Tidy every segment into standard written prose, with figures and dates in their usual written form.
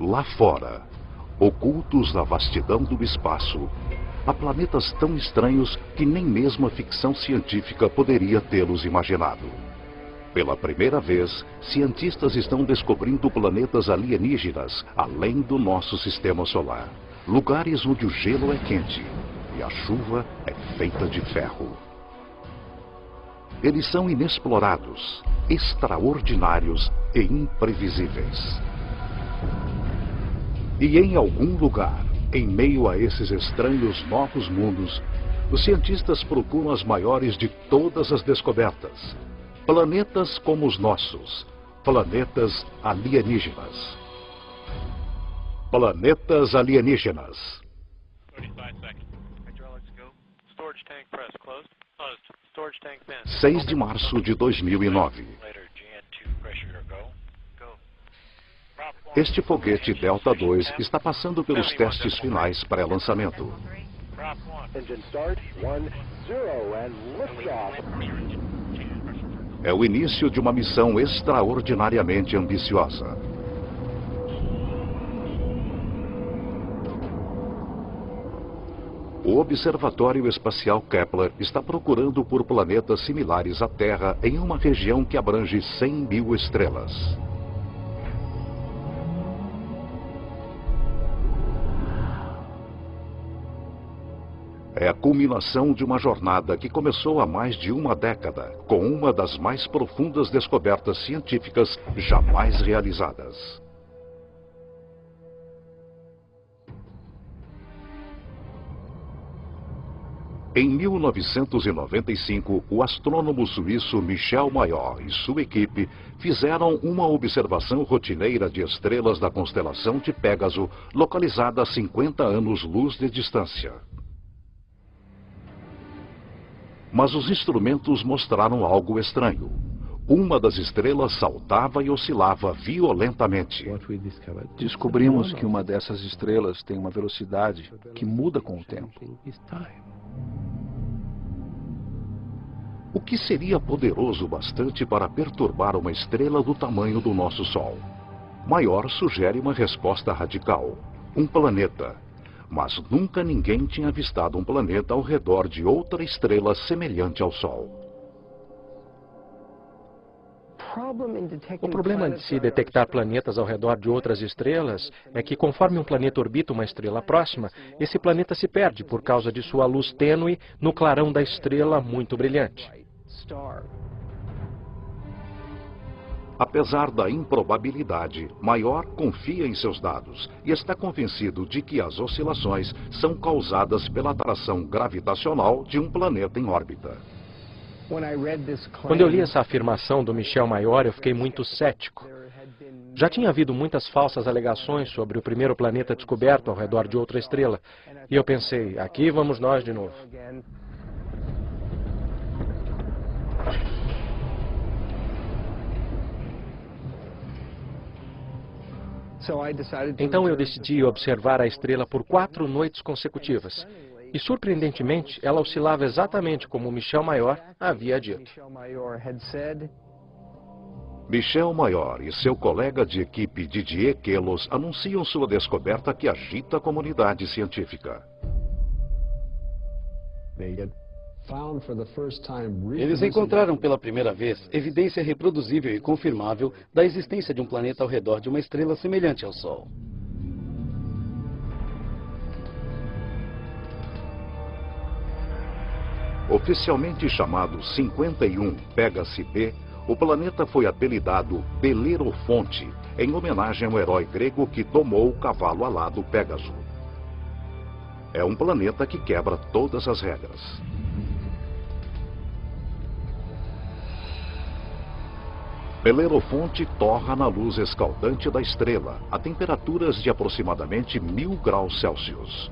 lá fora, ocultos na vastidão do espaço, há planetas tão estranhos que nem mesmo a ficção científica poderia tê-los imaginado. Pela primeira vez, cientistas estão descobrindo planetas alienígenas além do nosso sistema solar. Lugares onde o gelo é quente e a chuva é feita de ferro. Eles são inexplorados, extraordinários e imprevisíveis. E em algum lugar, em meio a esses estranhos novos mundos, os cientistas procuram as maiores de todas as descobertas. Planetas como os nossos. Planetas alienígenas. Planetas alienígenas. 6 de março de 2009. Este foguete Delta II está passando pelos testes finais pré-lançamento. É o início de uma missão extraordinariamente ambiciosa. O Observatório Espacial Kepler está procurando por planetas similares à Terra em uma região que abrange 100.000 estrelas. É a culminação de uma jornada que começou há mais de uma década, com uma das mais profundas descobertas científicas jamais realizadas. Em 1995, o astrônomo suíço Michel Mayor e sua equipe fizeram uma observação rotineira de estrelas da constelação de Pégaso, localizada a 50 anos-luz de distância. Mas os instrumentos mostraram algo estranho. Uma das estrelas saltava e oscilava violentamente. Descobrimos que uma dessas estrelas tem uma velocidade que muda com o tempo. O que seria poderoso bastante para perturbar uma estrela do tamanho do nosso Sol? Mayor sugere uma resposta radical: um planeta. Mas nunca ninguém tinha avistado um planeta ao redor de outra estrela semelhante ao Sol. O problema de se detectar planetas ao redor de outras estrelas é que, conforme um planeta orbita uma estrela próxima, esse planeta se perde por causa de sua luz tênue no clarão da estrela muito brilhante. Apesar da improbabilidade, Mayor confia em seus dados e está convencido de que as oscilações são causadas pela atração gravitacional de um planeta em órbita. Quando eu li essa afirmação do Michel Mayor, eu fiquei muito cético. Já tinha havido muitas falsas alegações sobre o primeiro planeta descoberto ao redor de outra estrela. E eu pensei, aqui vamos nós de novo. Então eu decidi observar a estrela por 4 noites consecutivas. E, surpreendentemente, ela oscilava exatamente como Michel Mayor havia dito. Michel Mayor e seu colega de equipe Didier Queloz anunciam sua descoberta que agita a comunidade científica. Eles encontraram pela primeira vez evidência reproduzível e confirmável da existência de um planeta ao redor de uma estrela semelhante ao Sol. Oficialmente chamado 51 Pégase B, o planeta foi apelidado Belerofonte, em homenagem ao herói grego que domou o cavalo alado Pégaso. É um planeta que quebra todas as regras. Belerofonte torra na luz escaldante da estrela, a temperaturas de aproximadamente 1000 graus Celsius.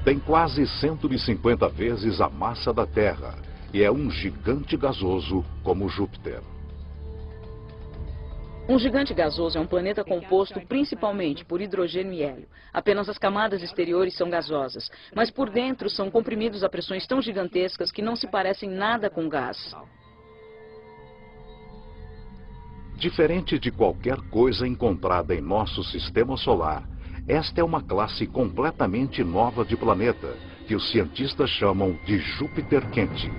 Tem quase 150 vezes a massa da Terra e é um gigante gasoso como Júpiter. Um gigante gasoso é um planeta composto principalmente por hidrogênio e hélio. Apenas as camadas exteriores são gasosas, mas por dentro são comprimidos a pressões tão gigantescas que não se parecem nada com gás. Diferente de qualquer coisa encontrada em nosso sistema solar, esta é uma classe completamente nova de planeta, que os cientistas chamam de Júpiter quente.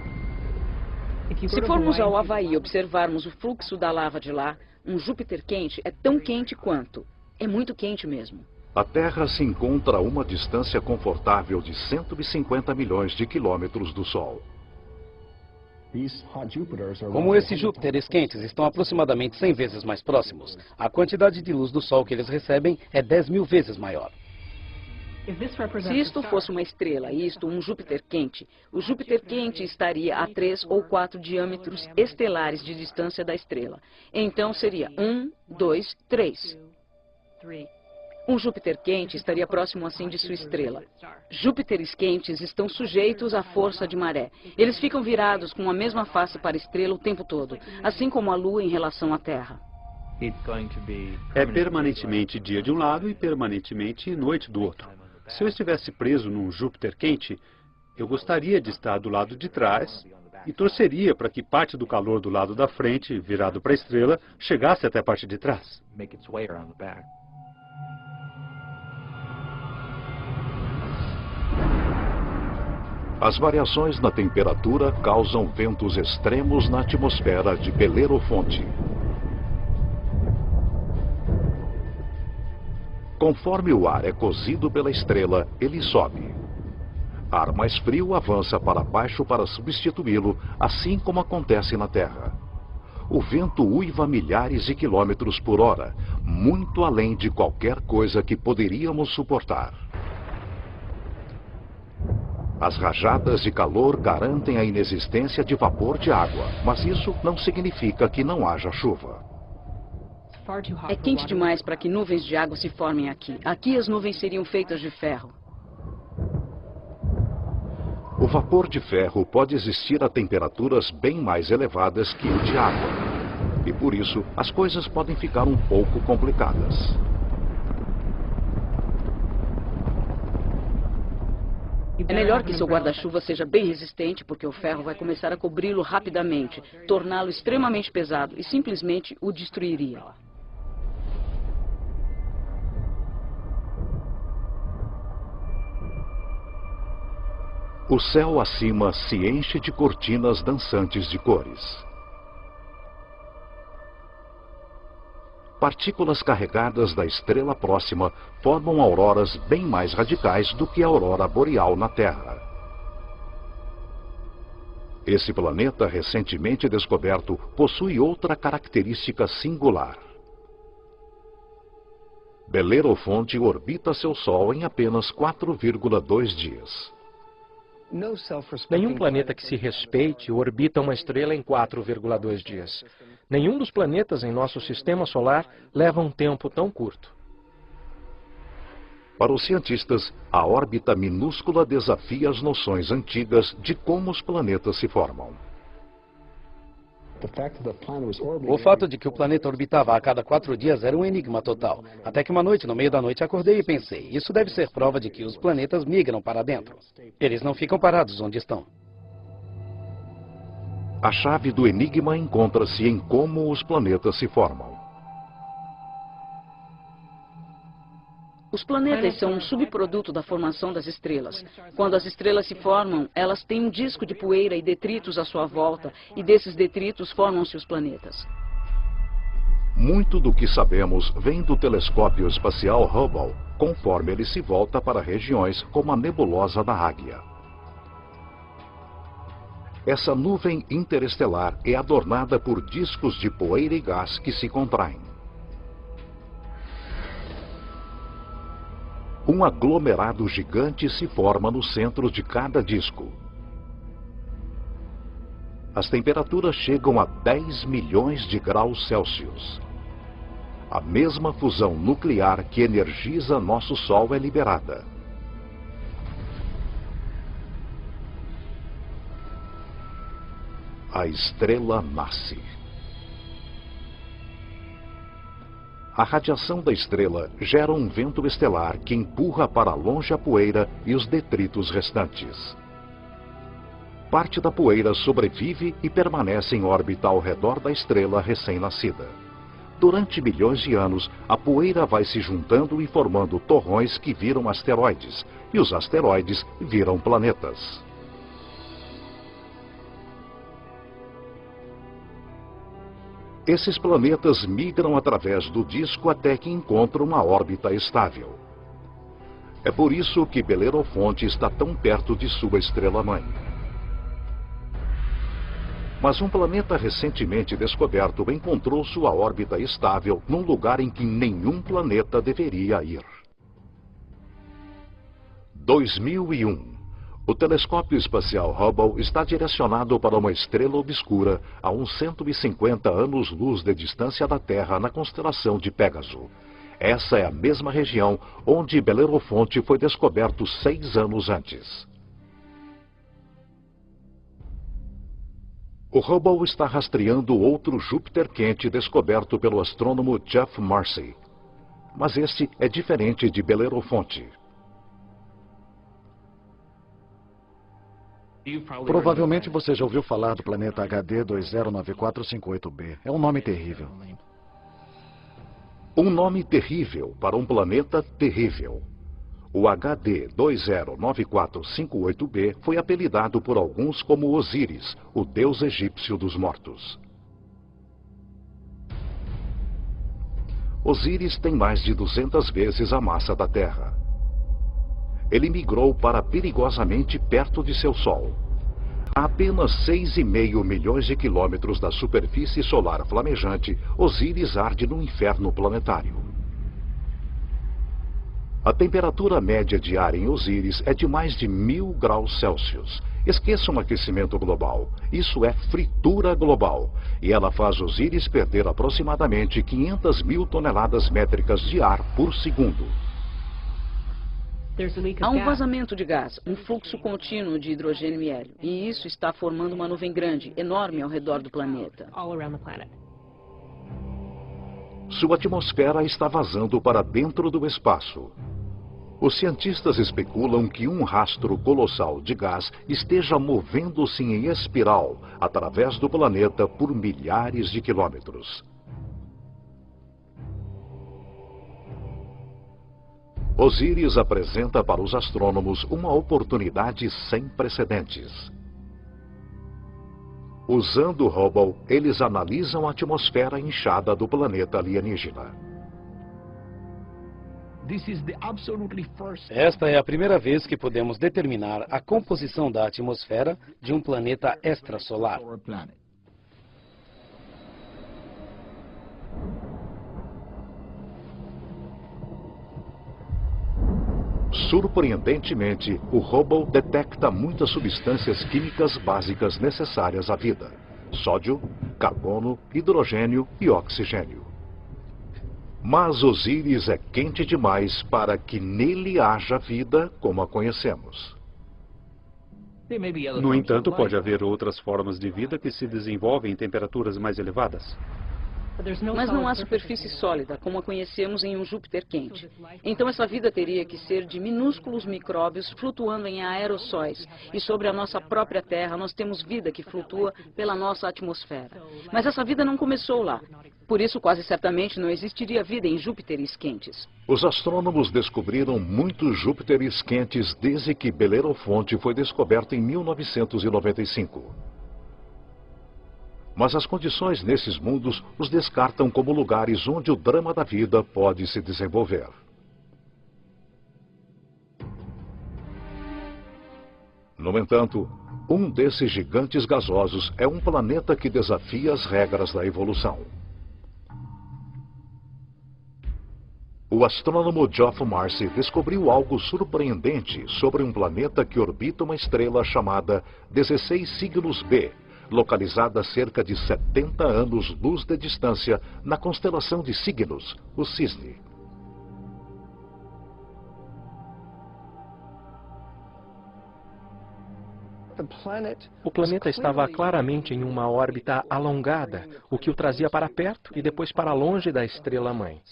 Se formos ao Havaí e observarmos o fluxo da lava de lá, um Júpiter quente é tão quente quanto. É muito quente mesmo. A Terra se encontra a uma distância confortável de 150 milhões de quilômetros do Sol. Como esses Júpiteres quentes estão aproximadamente 100 vezes mais próximos, a quantidade de luz do Sol que eles recebem é 10.000 vezes maior. Se isto fosse uma estrela e isto um Júpiter quente, o Júpiter quente estaria a 3 ou 4 diâmetros estelares de distância da estrela. Então seria 1, 2, 3. Um Júpiter quente estaria próximo assim de sua estrela. Júpiteres quentes estão sujeitos à força de maré. Eles ficam virados com a mesma face para a estrela o tempo todo, assim como a Lua em relação à Terra. É permanentemente dia de um lado e permanentemente noite do outro. Se eu estivesse preso num Júpiter quente, eu gostaria de estar do lado de trás e torceria para que parte do calor do lado da frente, virado para a estrela, chegasse até a parte de trás. As variações na temperatura causam ventos extremos na atmosfera de Belerofonte. Conforme o ar é cozido pela estrela, ele sobe. Ar mais frio avança para baixo para substituí-lo, assim como acontece na Terra. O vento uiva a milhares de quilômetros por hora, muito além de qualquer coisa que poderíamos suportar. As rajadas de calor garantem a inexistência de vapor de água, mas isso não significa que não haja chuva. É quente demais para que nuvens de água se formem aqui. Aqui as nuvens seriam feitas de ferro. O vapor de ferro pode existir a temperaturas bem mais elevadas que o de água. E por isso, as coisas podem ficar um pouco complicadas. É melhor que seu guarda-chuva seja bem resistente, porque o ferro vai começar a cobri-lo rapidamente, torná-lo extremamente pesado e simplesmente o destruiria. O céu acima se enche de cortinas dançantes de cores. Partículas carregadas da estrela próxima formam auroras bem mais radicais do que a aurora boreal na Terra. Esse planeta recentemente descoberto possui outra característica singular. Belerofonte orbita seu Sol em apenas 4,2 dias. Nenhum planeta que se respeite orbita uma estrela em 4,2 dias. Nenhum dos planetas em nosso sistema solar leva um tempo tão curto. Para os cientistas, a órbita minúscula desafia as noções antigas de como os planetas se formam. O fato de que o planeta orbitava a cada 4 dias era um enigma total. Até que uma noite, no meio da noite, acordei e pensei, isso deve ser prova de que os planetas migram para dentro. Eles não ficam parados onde estão. A chave do enigma encontra-se em como os planetas se formam. Os planetas são um subproduto da formação das estrelas. Quando as estrelas se formam, elas têm um disco de poeira e detritos à sua volta, e desses detritos formam-se os planetas. Muito do que sabemos vem do telescópio espacial Hubble, conforme ele se volta para regiões como a nebulosa da Águia. Essa nuvem interestelar é adornada por discos de poeira e gás que se contraem. Um aglomerado gigante se forma no centro de cada disco. As temperaturas chegam a 10 milhões de graus Celsius. A mesma fusão nuclear que energiza nosso Sol é liberada. A estrela nasce. A radiação da estrela gera um vento estelar que empurra para longe a poeira e os detritos restantes. Parte da poeira sobrevive e permanece em órbita ao redor da estrela recém-nascida. Durante milhões de anos, a poeira vai se juntando e formando torrões que viram asteroides, e os asteroides viram planetas. Esses planetas migram através do disco até que encontram uma órbita estável. É por isso que Belerofonte está tão perto de sua estrela-mãe. Mas um planeta recentemente descoberto encontrou sua órbita estável num lugar em que nenhum planeta deveria ir. 2001. O telescópio espacial Hubble está direcionado para uma estrela obscura a uns 150 anos-luz de distância da Terra na constelação de Pégaso. Essa é a mesma região onde Belerofonte foi descoberto 6 anos antes. O Hubble está rastreando outro Júpiter quente descoberto pelo astrônomo Geoff Marcy. Mas este é diferente de Belerofonte. Provavelmente você já ouviu falar do planeta HD 209458b. É um nome terrível. Um nome terrível para um planeta terrível. O HD 209458b foi apelidado por alguns como Osíris, o deus egípcio dos mortos. Osíris tem mais de 200 vezes a massa da Terra. Ele migrou para perigosamente perto de seu Sol. A apenas 6,5 milhões de quilômetros da superfície solar flamejante, Osíris arde no inferno planetário. A temperatura média diária em Osíris é de mais de 1000 graus Celsius. Esqueçam o aquecimento global. Isso é fritura global. E ela faz Osíris perder aproximadamente 500 mil toneladas métricas de ar por segundo. Há um vazamento de gás, um fluxo contínuo de hidrogênio e hélio. E isso está formando uma nuvem grande, enorme ao redor do planeta. Sua atmosfera está vazando para dentro do espaço. Os cientistas especulam que um rastro colossal de gás esteja movendo-se em espiral através do planeta por milhares de quilômetros. Osíris apresenta para os astrônomos uma oportunidade sem precedentes. Usando o Hubble, eles analisam a atmosfera inchada do planeta alienígena. Esta é a primeira vez que podemos determinar a composição da atmosfera de um planeta extrasolar. Surpreendentemente, o Hubble detecta muitas substâncias químicas básicas necessárias à vida: sódio, carbono, hidrogênio e oxigênio. Mas Osíris é quente demais para que nele haja vida como a conhecemos. No entanto, pode haver outras formas de vida que se desenvolvem em temperaturas mais elevadas. Mas não há superfície sólida, como a conhecemos em um Júpiter quente. Então essa vida teria que ser de minúsculos micróbios flutuando em aerossóis. E sobre a nossa própria Terra, nós temos vida que flutua pela nossa atmosfera. Mas essa vida não começou lá. Por isso, quase certamente, não existiria vida em Júpiteres quentes. Os astrônomos descobriram muitos Júpiteres quentes desde que Belerofonte foi descoberto em 1995. Mas as condições nesses mundos os descartam como lugares onde o drama da vida pode se desenvolver. No entanto, um desses gigantes gasosos é um planeta que desafia as regras da evolução. O astrônomo Geoff Marcy descobriu algo surpreendente sobre um planeta que orbita uma estrela chamada 16 Cygnus b, localizada a cerca de 70 anos-luz de distância na constelação de Cygnus, o Cisne. O planeta estava claramente em uma órbita alongada, o que o trazia para perto e depois para longe da estrela-mãe.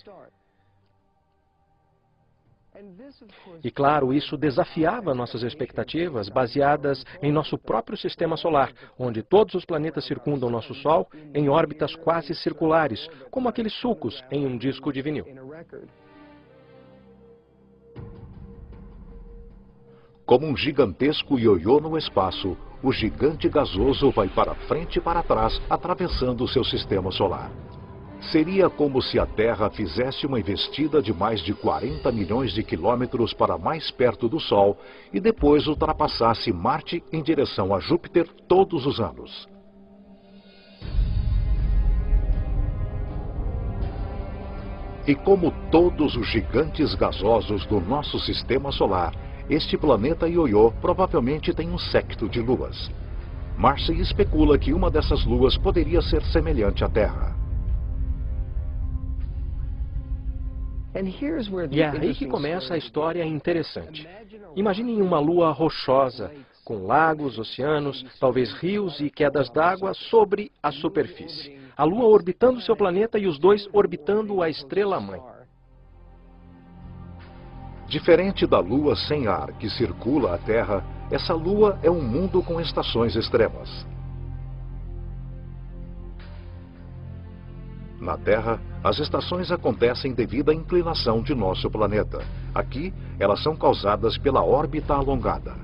E claro, isso desafiava nossas expectativas baseadas em nosso próprio sistema solar, onde todos os planetas circundam nosso Sol em órbitas quase circulares, como aqueles sulcos em um disco de vinil. Como um gigantesco ioiô no espaço, o gigante gasoso vai para frente e para trás, atravessando seu sistema solar. Seria como se a Terra fizesse uma investida de mais de 40 milhões de quilômetros para mais perto do Sol e depois ultrapassasse Marte em direção a Júpiter todos os anos. E como todos os gigantes gasosos do nosso sistema solar, este planeta ioiô provavelmente tem um séquito de luas. Marcy especula que uma dessas luas poderia ser semelhante à Terra. E é aí que começa a história interessante. Imaginem uma lua rochosa, com lagos, oceanos, talvez rios e quedas d'água sobre a superfície. A lua orbitando seu planeta e os dois orbitando a estrela-mãe. Diferente da Lua sem ar que circula a Terra, essa Lua é um mundo com estações extremas. Na Terra, as estações acontecem devido à inclinação de nosso planeta. Aqui, elas são causadas pela órbita alongada.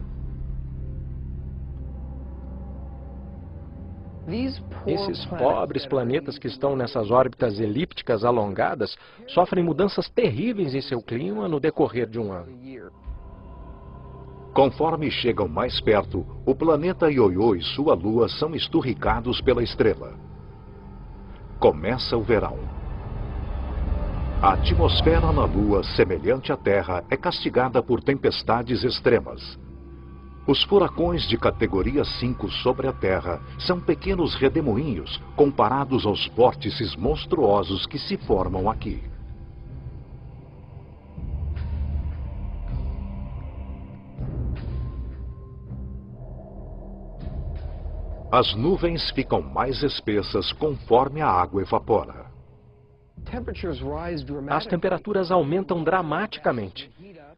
Esses pobres planetas que estão nessas órbitas elípticas alongadas sofrem mudanças terríveis em seu clima no decorrer de um ano. Conforme chegam mais perto, o planeta ioiô e sua lua são esturricados pela estrela. Começa o verão. A atmosfera na Lua, semelhante à Terra, é castigada por tempestades extremas. Os furacões de categoria 5 sobre a Terra são pequenos redemoinhos comparados aos vórtices monstruosos que se formam aqui. As nuvens ficam mais espessas conforme a água evapora. As temperaturas aumentam dramaticamente.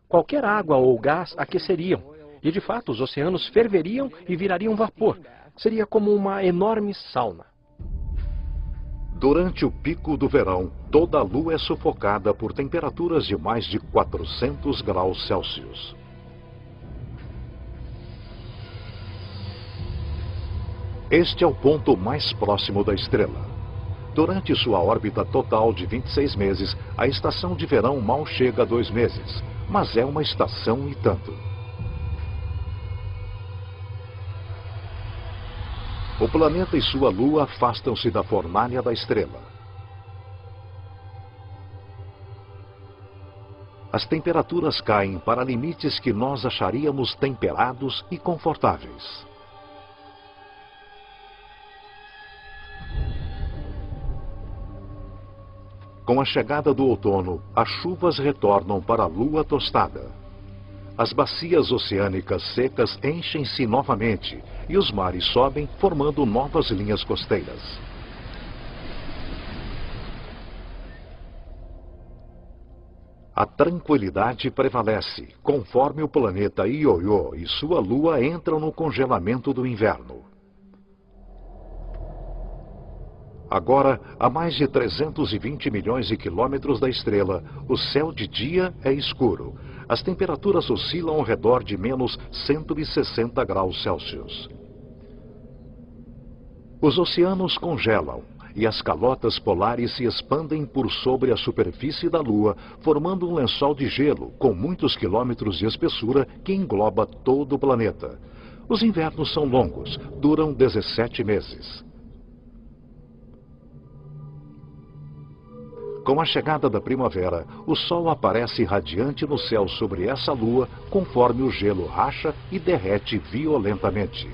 Qualquer água ou gás aqueceriam. E, de fato, os oceanos ferveriam e virariam vapor. Seria como uma enorme sauna. Durante o pico do verão, toda a Lua é sufocada por temperaturas de mais de 400 graus Celsius. Este é o ponto mais próximo da estrela. Durante sua órbita total de 26 meses, a estação de verão mal chega a 2 meses, mas é uma estação e tanto. O planeta e sua lua afastam-se da fornalha da estrela. As temperaturas caem para limites que nós acharíamos temperados e confortáveis. Com a chegada do outono, as chuvas retornam para a lua tostada. As bacias oceânicas secas enchem-se novamente e os mares sobem, formando novas linhas costeiras. A tranquilidade prevalece, conforme o planeta Ioiô e sua lua entram no congelamento do inverno. Agora, a mais de 320 milhões de quilômetros da estrela, o céu de dia é escuro. As temperaturas oscilam ao redor de menos 160 graus Celsius. Os oceanos congelam e as calotas polares se expandem por sobre a superfície da Lua, formando um lençol de gelo com muitos quilômetros de espessura que engloba todo o planeta. Os invernos são longos, duram 17 meses. Com a chegada da primavera, o Sol aparece radiante no céu sobre essa lua, conforme o gelo racha e derrete violentamente.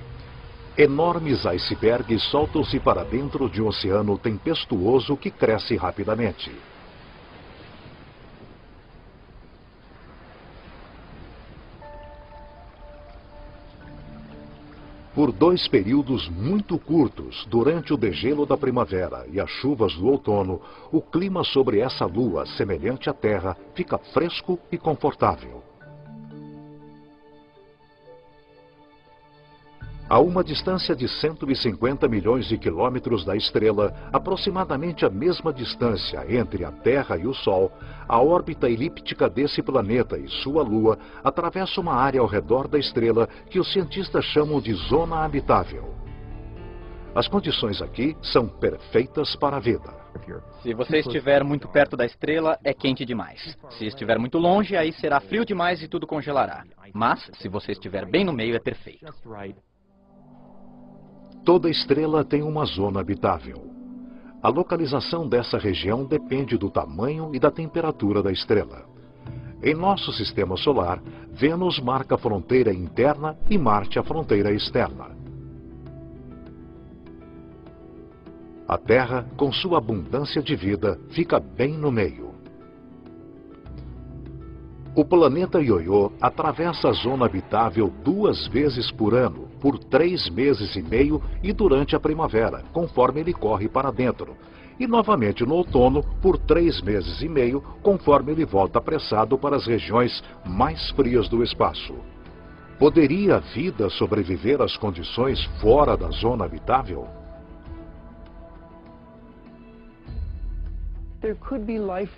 Enormes icebergs soltam-se para dentro de um oceano tempestuoso que cresce rapidamente. Por 2 períodos muito curtos, durante o degelo da primavera e as chuvas do outono, o clima sobre essa lua, semelhante à Terra, fica fresco e confortável. A uma distância de 150 milhões de quilômetros da estrela, aproximadamente a mesma distância entre a Terra e o Sol, a órbita elíptica desse planeta e sua Lua atravessa uma área ao redor da estrela que os cientistas chamam de zona habitável. As condições aqui são perfeitas para a vida. Se você estiver muito perto da estrela, é quente demais. Se estiver muito longe, aí será frio demais e tudo congelará. Mas, se você estiver bem no meio, é perfeito. Toda estrela tem uma zona habitável. A localização dessa região depende do tamanho e da temperatura da estrela. Em nosso sistema solar, Vênus marca a fronteira interna e Marte a fronteira externa. A Terra, com sua abundância de vida, fica bem no meio. O planeta Ioiô atravessa a zona habitável 2 vezes por ano, por 3 meses e meio e durante a primavera, conforme ele corre para dentro. E novamente no outono, por 3 meses e meio, conforme ele volta apressado para as regiões mais frias do espaço. Poderia a vida sobreviver às condições fora da zona habitável?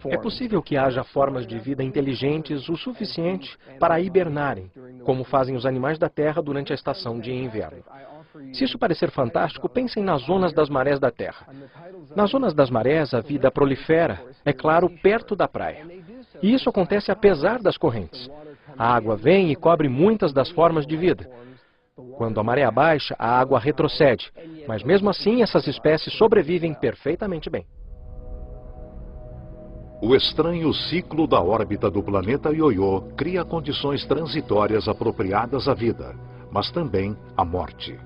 É possível que haja formas de vida inteligentes o suficiente para hibernarem, como fazem os animais da Terra durante a estação de inverno. Se isso parecer fantástico, pensem nas zonas das marés da Terra. Nas zonas das marés, a vida prolifera, é claro, perto da praia. E isso acontece apesar das correntes. A água vem e cobre muitas das formas de vida. Quando a maré baixa, a água retrocede, mas mesmo assim essas espécies sobrevivem perfeitamente bem. O estranho ciclo da órbita do planeta Ioiô cria condições transitórias apropriadas à vida, mas também à morte.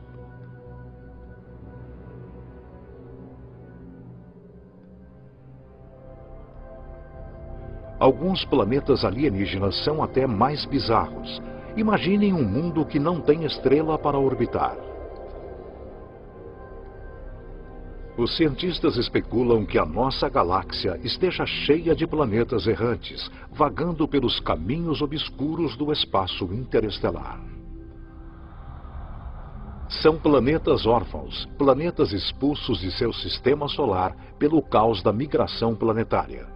Alguns planetas alienígenas são até mais bizarros. Imaginem um mundo que não tem estrela para orbitar. Os cientistas especulam que a nossa galáxia esteja cheia de planetas errantes, vagando pelos caminhos obscuros do espaço interestelar. São planetas órfãos, planetas expulsos de seu sistema solar pelo caos da migração planetária.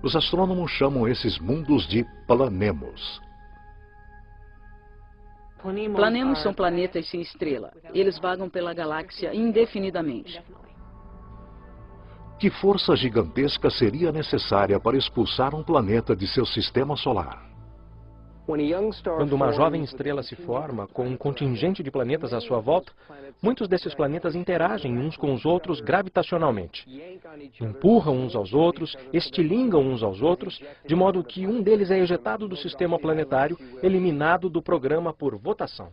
Os astrônomos chamam esses mundos de planemos. Planemos são planetas sem estrela. Eles vagam pela galáxia indefinidamente. Que força gigantesca seria necessária para expulsar um planeta de seu sistema solar? Quando uma jovem estrela se forma, com um contingente de planetas à sua volta, muitos desses planetas interagem uns com os outros gravitacionalmente. Empurram uns aos outros, estilingam uns aos outros, de modo que um deles é ejetado do sistema planetário, eliminado do programa por votação.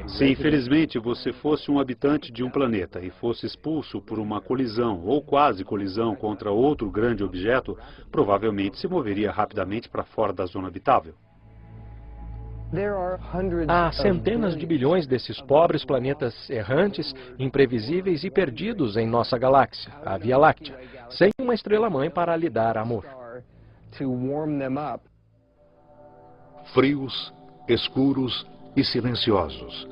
Se infelizmente você fosse um habitante de um planeta e fosse expulso por uma colisão ou quase colisão contra outro grande objeto, provavelmente se moveria rapidamente para fora da zona habitável. Há centenas de bilhões desses pobres planetas errantes, imprevisíveis e perdidos em nossa galáxia, a Via Láctea, sem uma estrela-mãe para lhe dar amor. Frios, escuros e silenciosos.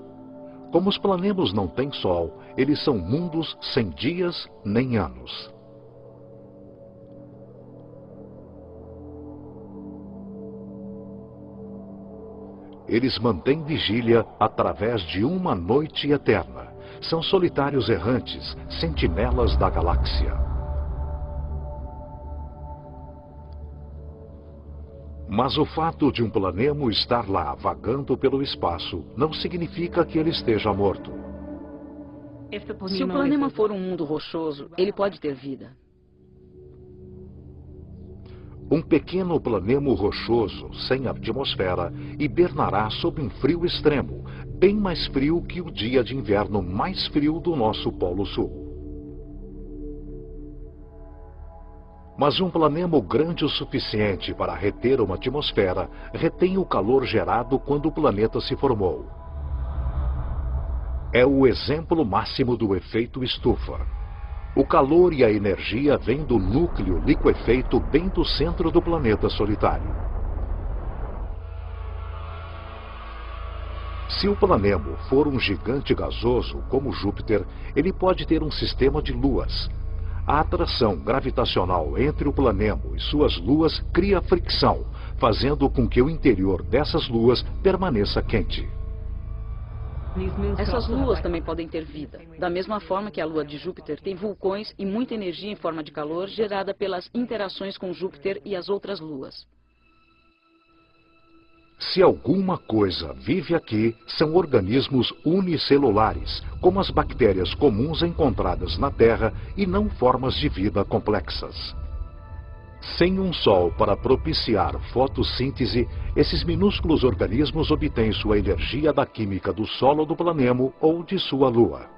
Como os planemos não têm sol, eles são mundos sem dias nem anos. Eles mantêm vigília através de uma noite eterna. São solitários errantes, sentinelas da galáxia. Mas o fato de um planemo estar lá vagando pelo espaço não significa que ele esteja morto. Se o planema for um mundo rochoso, ele pode ter vida. Um pequeno planemo rochoso, sem atmosfera, hibernará sob um frio extremo, bem mais frio que o dia de inverno mais frio do nosso Polo Sul. Mas um planemo grande o suficiente para reter uma atmosfera retém o calor gerado quando o planeta se formou. É o exemplo máximo do efeito estufa. O calor e a energia vêm do núcleo liquefeito bem do centro do planeta solitário. Se o planemo for um gigante gasoso, como Júpiter, ele pode ter um sistema de luas. A atração gravitacional entre o planemo e suas luas cria fricção, fazendo com que o interior dessas luas permaneça quente. Essas luas também podem ter vida, da mesma forma que a lua de Júpiter tem vulcões e muita energia em forma de calor gerada pelas interações com Júpiter e as outras luas. Se alguma coisa vive aqui, são organismos unicelulares, como as bactérias comuns encontradas na Terra e não formas de vida complexas. Sem um sol para propiciar fotossíntese, esses minúsculos organismos obtêm sua energia da química do solo do planemo ou de sua lua.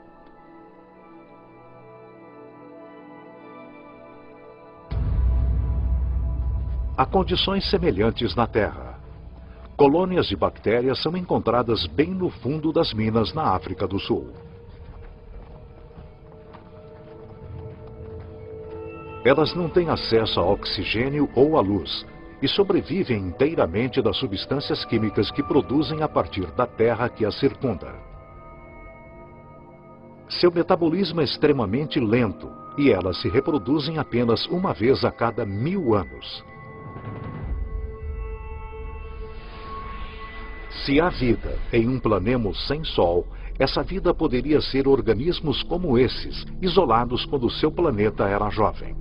Há condições semelhantes na Terra. Colônias de bactérias são encontradas bem no fundo das minas na África do Sul. Elas não têm acesso a oxigênio ou à luz e sobrevivem inteiramente das substâncias químicas que produzem a partir da terra que as circunda. Seu metabolismo é extremamente lento e elas se reproduzem apenas uma vez a cada 1000 anos. Se há vida em um planemo sem Sol, essa vida poderia ser organismos como esses, isolados quando seu planeta era jovem.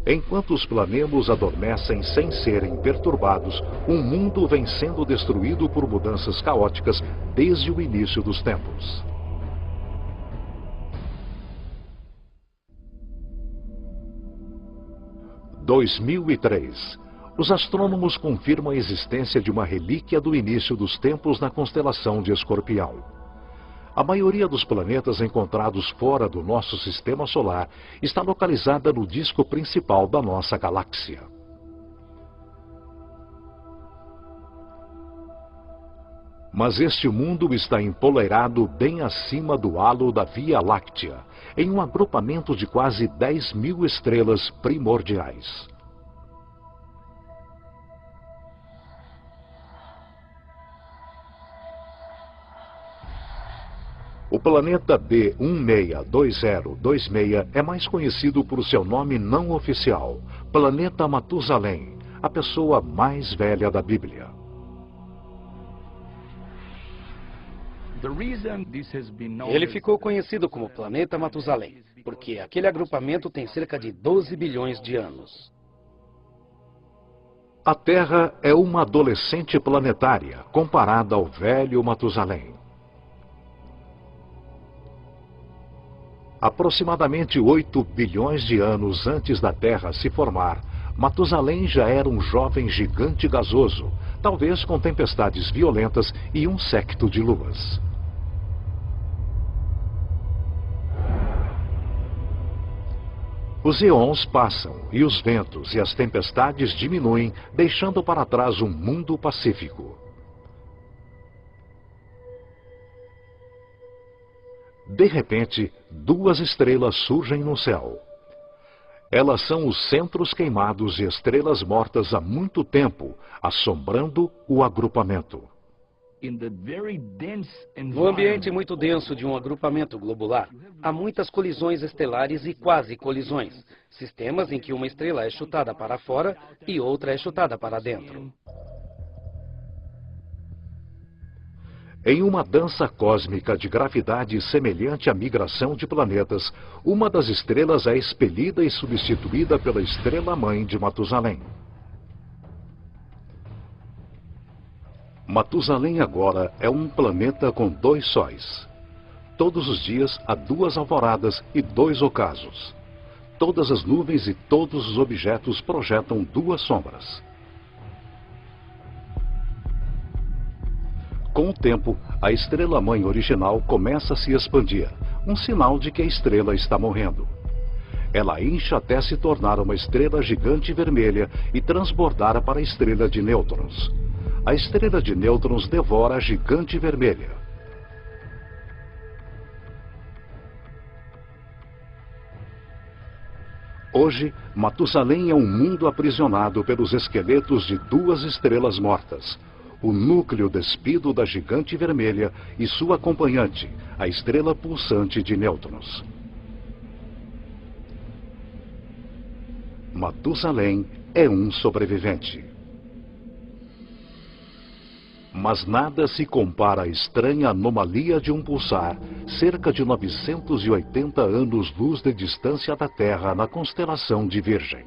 Enquanto os planemos adormecem sem serem perturbados, o mundo vem sendo destruído por mudanças caóticas desde o início dos tempos. Em 2003, os astrônomos confirmam a existência de uma relíquia do início dos tempos na constelação de Escorpião. A maioria dos planetas encontrados fora do nosso sistema solar está localizada no disco principal da nossa galáxia. Mas este mundo está empoleirado bem acima do halo da Via Láctea, em um agrupamento de quase 10.000 estrelas primordiais. O planeta B162026 é mais conhecido por seu nome não oficial, Planeta Matusalém, a pessoa mais velha da Bíblia. Ele ficou conhecido como Planeta Matusalém, porque aquele agrupamento tem cerca de 12 bilhões de anos. A Terra é uma adolescente planetária comparada ao velho Matusalém. Aproximadamente 8 bilhões de anos antes da Terra se formar, Matusalém já era um jovem gigante gasoso, talvez com tempestades violentas e um séquito de luas. Os eons passam e os ventos e as tempestades diminuem, deixando para trás um mundo pacífico. De repente, duas estrelas surgem no céu. Elas são os centros queimados de estrelas mortas há muito tempo, assombrando o agrupamento. No ambiente muito denso de um agrupamento globular, há muitas colisões estelares e quase colisões, sistemas em que uma estrela é chutada para fora e outra é chutada para dentro. Em uma dança cósmica de gravidade semelhante à migração de planetas, uma das estrelas é expelida e substituída pela estrela-mãe de Matusalém. Matusalém agora é um planeta com 2 sóis. Todos os dias há 2 alvoradas e 2 ocasos. Todas as nuvens e todos os objetos projetam 2 sombras. Com o tempo, a estrela-mãe original começa a se expandir, um sinal de que a estrela está morrendo. Ela incha até se tornar uma estrela gigante vermelha e transbordar para a estrela de nêutrons. A estrela de nêutrons devora a gigante vermelha. Hoje, Matusalém é um mundo aprisionado pelos esqueletos de duas estrelas mortas. O núcleo despido da gigante vermelha e sua acompanhante, a estrela pulsante de nêutrons. Matusalém é um sobrevivente. Mas nada se compara à estranha anomalia de um pulsar, cerca de 980 anos-luz de distância da Terra na constelação de Virgem.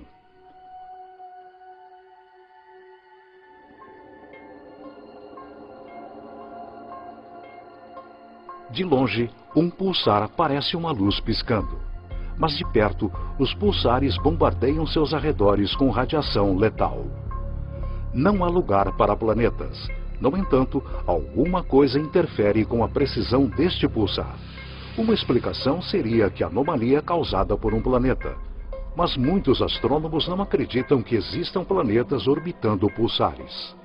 De longe, um pulsar parece uma luz piscando. Mas de perto, os pulsares bombardeiam seus arredores com radiação letal. Não há lugar para planetas. No entanto, alguma coisa interfere com a precisão deste pulsar. Uma explicação seria que a anomalia é causada por um planeta. Mas muitos astrônomos não acreditam que existam planetas orbitando pulsares.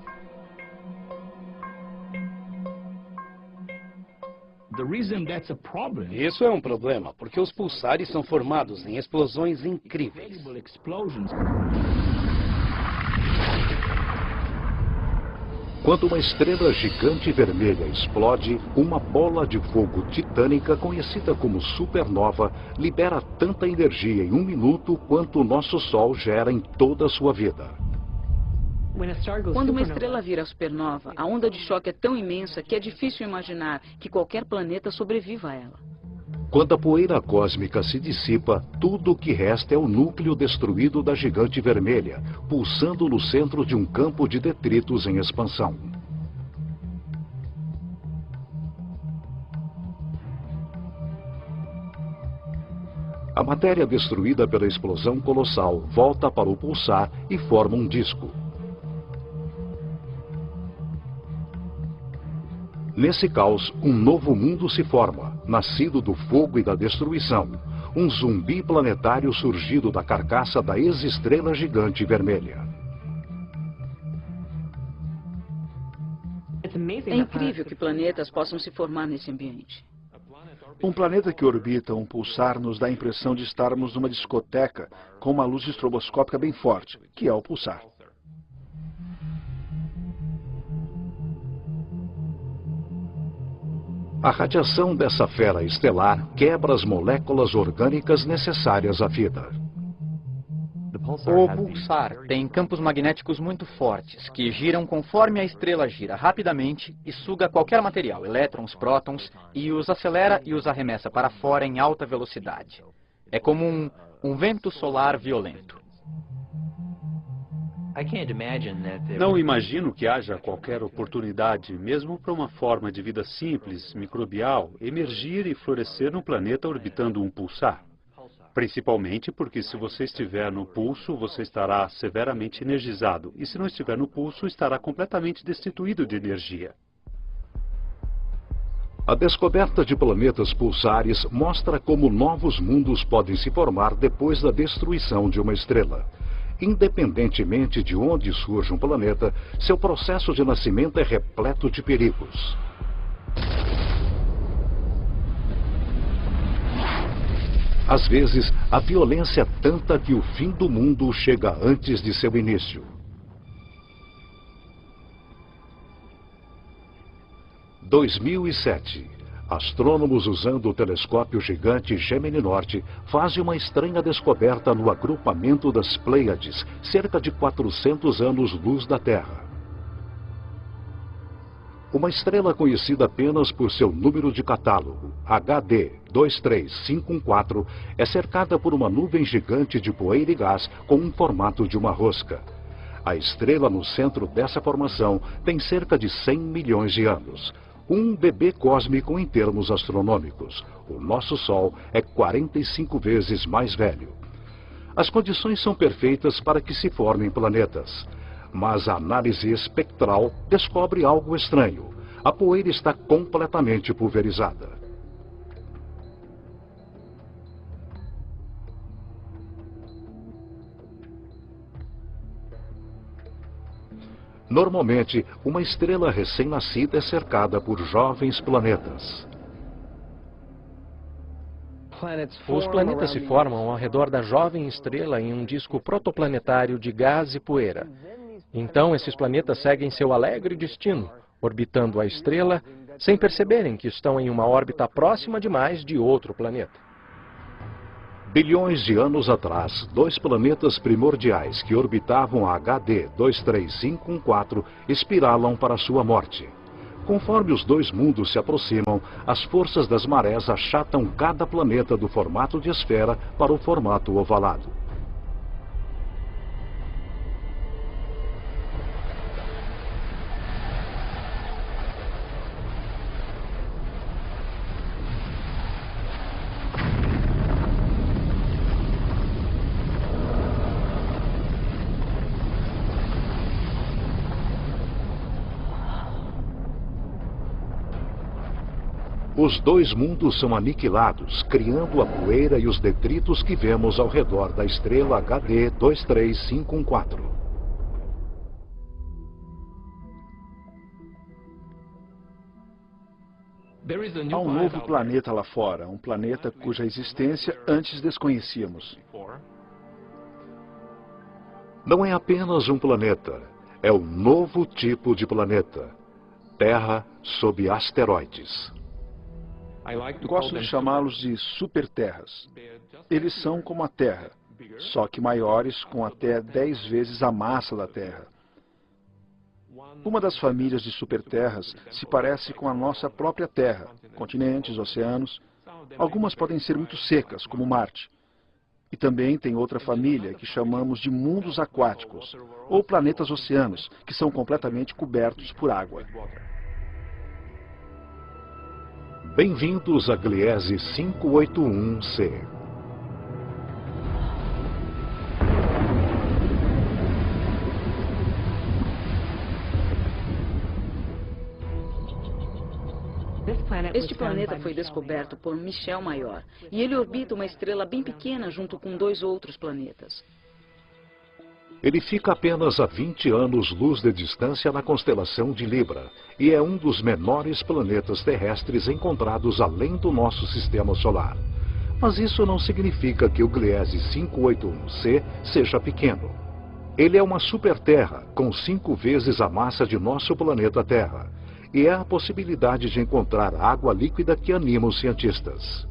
Isso é um problema, porque os pulsares são formados em explosões incríveis. Quando uma estrela gigante vermelha explode, uma bola de fogo titânica conhecida como supernova libera tanta energia em 1 minuto quanto o nosso Sol gera em toda a sua vida. Quando uma estrela vira supernova, a onda de choque é tão imensa que é difícil imaginar que qualquer planeta sobreviva a ela. Quando a poeira cósmica se dissipa, tudo o que resta é o núcleo destruído da gigante vermelha, pulsando no centro de um campo de detritos em expansão. A matéria destruída pela explosão colossal volta para o pulsar e forma um disco. Nesse caos, um novo mundo se forma, nascido do fogo e da destruição. Um zumbi planetário surgido da carcaça da ex-estrela gigante vermelha. É incrível que planetas possam se formar nesse ambiente. Um planeta que orbita um pulsar nos dá a impressão de estarmos numa discoteca com uma luz estroboscópica bem forte, que é o pulsar. A radiação dessa fera estelar quebra as moléculas orgânicas necessárias à vida. O pulsar tem campos magnéticos muito fortes, que giram conforme a estrela gira rapidamente e suga qualquer material, elétrons, prótons, e os acelera e os arremessa para fora em alta velocidade. É como um vento solar violento. Não imagino que haja qualquer oportunidade, mesmo para uma forma de vida simples, microbial, emergir e florescer num planeta orbitando um pulsar. Principalmente porque se você estiver no pulso, você estará severamente energizado. E se não estiver no pulso, estará completamente destituído de energia. A descoberta de planetas pulsares mostra como novos mundos podem se formar depois da destruição de uma estrela. Independentemente de onde surge um planeta, seu processo de nascimento é repleto de perigos. Às vezes, a violência é tanta que o fim do mundo chega antes de seu início. 2007. Astrônomos usando o telescópio gigante Gemini Norte fazem uma estranha descoberta no agrupamento das Pleiades, cerca de 400 anos-luz da Terra. Uma estrela conhecida apenas por seu número de catálogo, HD 23514, é cercada por uma nuvem gigante de poeira e gás com um formato de uma rosca. A estrela no centro dessa formação tem cerca de 100 milhões de anos. Um bebê cósmico em termos astronômicos. O nosso Sol é 45 vezes mais velho. As condições são perfeitas para que se formem planetas. Mas a análise espectral descobre algo estranho. A poeira está completamente pulverizada. Normalmente, uma estrela recém-nascida é cercada por jovens planetas. Os planetas se formam ao redor da jovem estrela em um disco protoplanetário de gás e poeira. Então, esses planetas seguem seu alegre destino, orbitando a estrela, sem perceberem que estão em uma órbita próxima demais de outro planeta. Bilhões de anos atrás, dois planetas primordiais que orbitavam a HD 23514 espiralam para sua morte. Conforme os dois mundos se aproximam, as forças das marés achatam cada planeta do formato de esfera para o formato ovalado. Os dois mundos são aniquilados, criando a poeira e os detritos que vemos ao redor da estrela HD 23514. Há um novo planeta lá fora, um planeta cuja existência antes desconhecíamos. Não é apenas um planeta, é um novo tipo de planeta. Terra sob asteroides. Gosto de chamá-los de superterras. Eles são como a Terra, só que maiores, com até 10 vezes a massa da Terra. Uma das famílias de superterras se parece com a nossa própria Terra, continentes, oceanos. Algumas podem ser muito secas, como Marte. E também tem outra família que chamamos de mundos aquáticos, ou planetas oceanos, que são completamente cobertos por água. Bem-vindos a Gliese 581c. Este planeta foi descoberto por Michel Mayor, e ele orbita uma estrela bem pequena junto com dois outros planetas. Ele fica apenas a 20 anos-luz de distância na constelação de Libra e é um dos menores planetas terrestres encontrados além do nosso sistema solar. Mas isso não significa que o Gliese 581c seja pequeno. Ele é uma superterra com 5 vezes a massa de nosso planeta Terra e é a possibilidade de encontrar água líquida que anima os cientistas.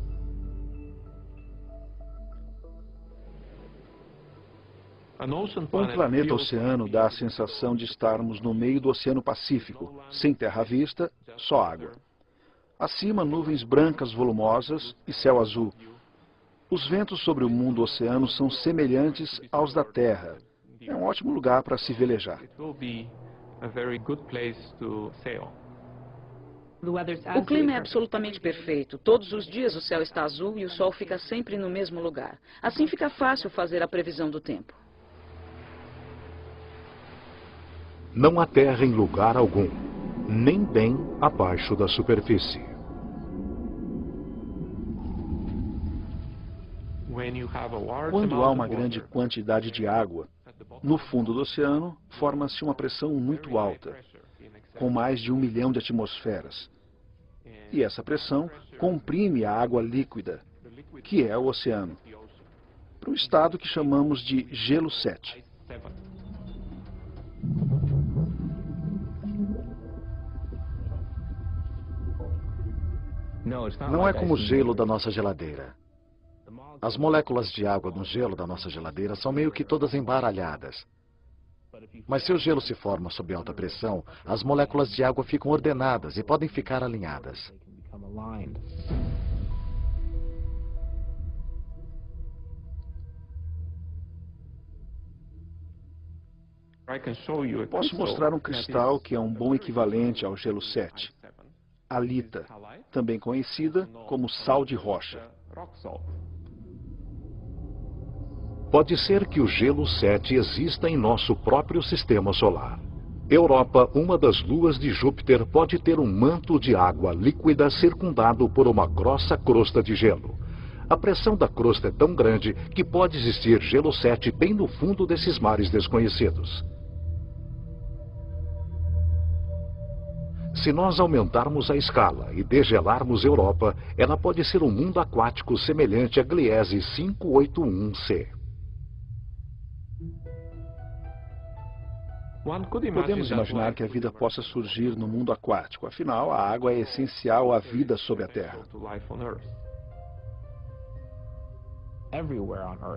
Um planeta oceano dá a sensação de estarmos no meio do Oceano Pacífico, sem terra à vista, só água. Acima, nuvens brancas volumosas e céu azul. Os ventos sobre o mundo oceano são semelhantes aos da Terra. É um ótimo lugar para se velejar. O clima é absolutamente perfeito. Todos os dias o céu está azul e o sol fica sempre no mesmo lugar. Assim fica fácil fazer a previsão do tempo. Não há terra em lugar algum, nem bem abaixo da superfície. Quando há uma grande quantidade de água, no fundo do oceano forma-se uma pressão muito alta, com mais de 1 milhão de atmosferas. E essa pressão comprime a água líquida, que é o oceano, para um estado que chamamos de gelo 7. Não é como o gelo da nossa geladeira. As moléculas de água no gelo da nossa geladeira são meio que todas embaralhadas. Mas se o gelo se forma sob alta pressão, as moléculas de água ficam ordenadas e podem ficar alinhadas. Posso mostrar um cristal que é um bom equivalente ao gelo 7. Halita, também conhecida como sal de rocha. Pode ser que o gelo 7 exista em nosso próprio sistema solar. Europa, uma das luas de Júpiter, pode ter um manto de água líquida circundado por uma grossa crosta de gelo. A pressão da crosta é tão grande que pode existir gelo 7 bem no fundo desses mares desconhecidos. Se nós aumentarmos a escala e degelarmos Europa, ela pode ser um mundo aquático semelhante a Gliese 581c. Podemos imaginar que a vida possa surgir no mundo aquático. Afinal, a água é essencial à vida sobre a Terra.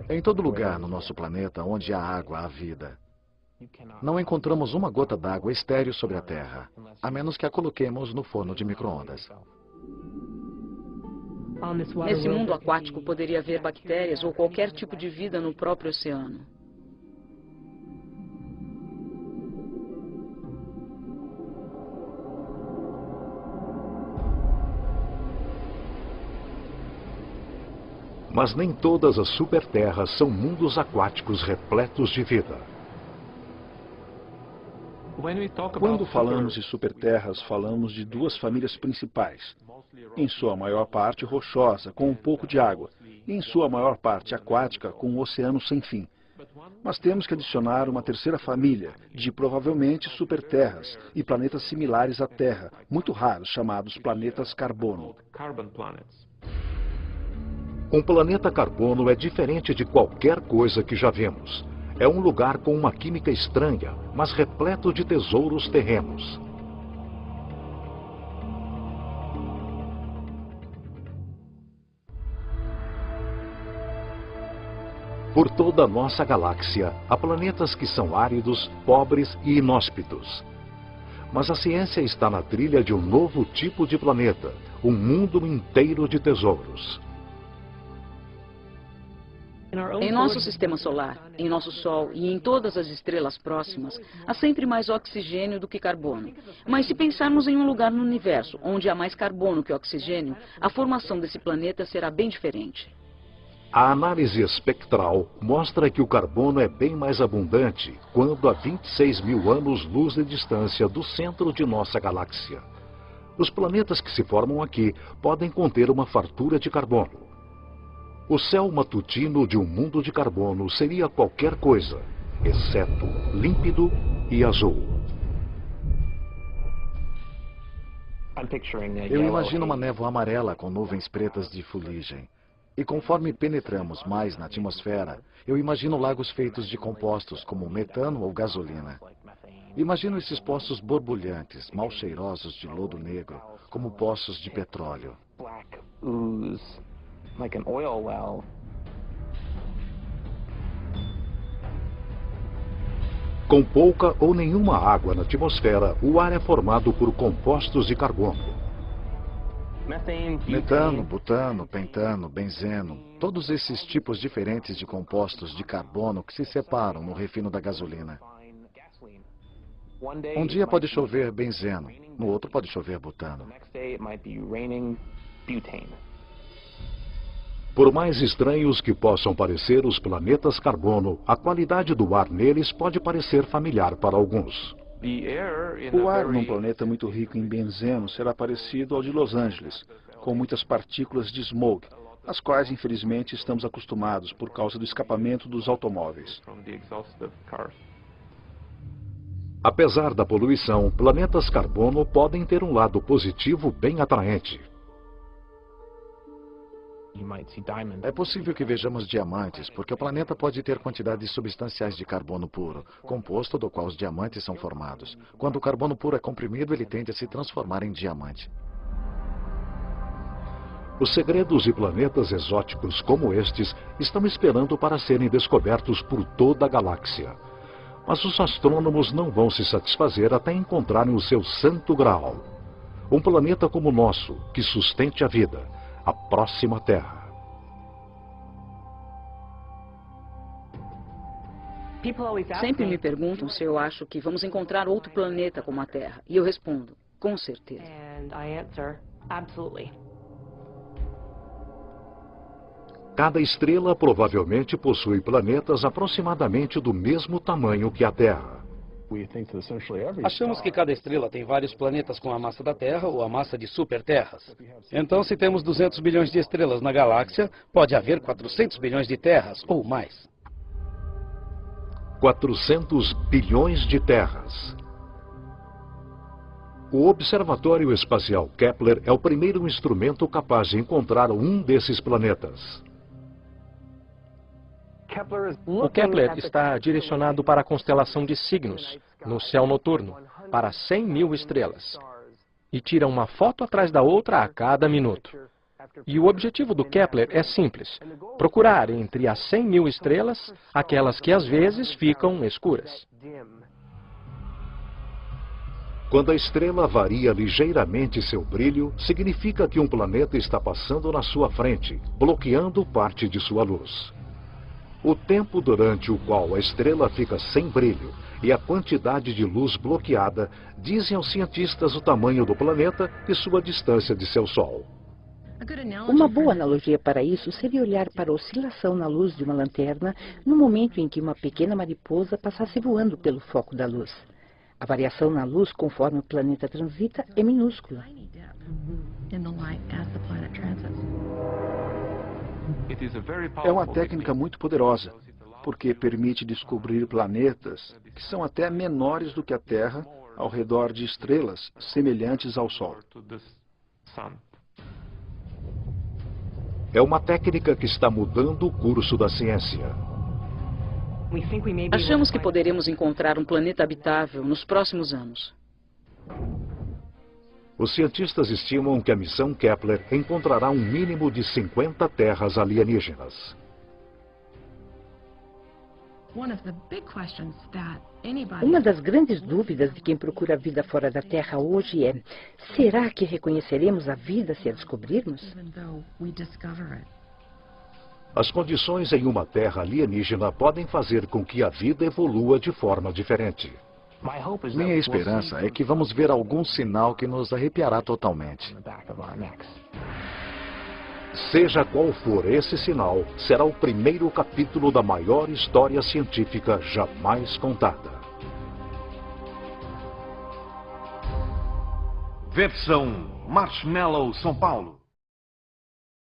Em todo lugar no nosso planeta onde há água, há vida. Não encontramos uma gota d'água estéril sobre a Terra, a menos que a coloquemos no forno de micro-ondas. Nesse mundo aquático poderia haver bactérias ou qualquer tipo de vida no próprio oceano. Mas nem todas as superterras são mundos aquáticos repletos de vida. Quando falamos de superterras, falamos de duas famílias principais. Em sua maior parte rochosa, com um pouco de água, e em sua maior parte aquática, com um oceano sem fim. Mas temos que adicionar uma terceira família, de provavelmente superterras e planetas similares à Terra, muito raros, chamados planetas carbono. Um planeta carbono é diferente de qualquer coisa que já vimos. É um lugar com uma química estranha, mas repleto de tesouros terrenos. Por toda a nossa galáxia, há planetas que são áridos, pobres e inóspitos. Mas a ciência está na trilha de um novo tipo de planeta, um mundo inteiro de tesouros. Em nosso sistema solar, em nosso Sol e em todas as estrelas próximas, há sempre mais oxigênio do que carbono. Mas se pensarmos em um lugar no universo onde há mais carbono que oxigênio, a formação desse planeta será bem diferente. A análise espectral mostra que o carbono é bem mais abundante quando a 26 mil anos-luz de distância do centro de nossa galáxia. Os planetas que se formam aqui podem conter uma fartura de carbono. O céu matutino de um mundo de carbono seria qualquer coisa, exceto límpido e azul. Eu imagino uma névoa amarela com nuvens pretas de fuligem. E conforme penetramos mais na atmosfera, eu imagino lagos feitos de compostos como metano ou gasolina. Imagino esses poços borbulhantes, mal cheirosos de lodo negro, como poços de petróleo. Com pouca ou nenhuma água na atmosfera, o ar é formado por compostos de carbono. Metano, butano, pentano, benzeno, todos esses tipos diferentes de compostos de carbono que se separam no refino da gasolina. Um dia pode chover benzeno, no outro pode chover butano. Por mais estranhos que possam parecer os planetas carbono, a qualidade do ar neles pode parecer familiar para alguns. O ar num planeta muito rico em benzeno será parecido ao de Los Angeles, com muitas partículas de smoke, às quais infelizmente estamos acostumados por causa do escapamento dos automóveis. Apesar da poluição, planetas carbono podem ter um lado positivo bem atraente. É possível que vejamos diamantes, porque o planeta pode ter quantidades substanciais de carbono puro, composto do qual os diamantes são formados. Quando o carbono puro é comprimido, ele tende a se transformar em diamante. Os segredos de planetas exóticos como estes estão esperando para serem descobertos por toda a galáxia. Mas os astrônomos não vão se satisfazer até encontrarem o seu santo graal. Um planeta como o nosso, que sustente a vida. A próxima Terra. Sempre me perguntam se eu acho que vamos encontrar outro planeta como a Terra. E eu respondo, com certeza. Cada estrela provavelmente possui planetas aproximadamente do mesmo tamanho que a Terra. Achamos que cada estrela tem vários planetas com a massa da Terra ou a massa de superterras. Então, se temos 200 bilhões de estrelas na galáxia, pode haver 400 bilhões de terras ou mais. 400 bilhões de terras. O Observatório Espacial Kepler é o primeiro instrumento capaz de encontrar um desses planetas. O Kepler está direcionado para a constelação de Cygnus, no céu noturno, para 100.000 estrelas, e tira uma foto atrás da outra a cada minuto. E o objetivo do Kepler é simples: procurar entre as 100.000 estrelas aquelas que às vezes ficam escuras. Quando a estrela varia ligeiramente seu brilho, significa que um planeta está passando na sua frente, bloqueando parte de sua luz. O tempo durante o qual a estrela fica sem brilho e a quantidade de luz bloqueada dizem aos cientistas o tamanho do planeta e sua distância de seu Sol. Uma boa analogia para isso seria olhar para a oscilação na luz de uma lanterna no momento em que uma pequena mariposa passasse voando pelo foco da luz. A variação na luz conforme o planeta transita é minúscula. É uma técnica muito poderosa, porque permite descobrir planetas que são até menores do que a Terra ao redor de estrelas semelhantes ao Sol. É uma técnica que está mudando o curso da ciência. Achamos que poderemos encontrar um planeta habitável nos próximos anos. Os cientistas estimam que a missão Kepler encontrará um mínimo de 50 terras alienígenas. Uma das grandes dúvidas de quem procura a vida fora da Terra hoje é: será que reconheceremos a vida se a descobrirmos? As condições em uma terra alienígena podem fazer com que a vida evolua de forma diferente. Minha esperança é que vamos ver algum sinal que nos arrepiará totalmente. Seja qual for esse sinal, será o primeiro capítulo da maior história científica jamais contada. Versão Marshmallow São Paulo.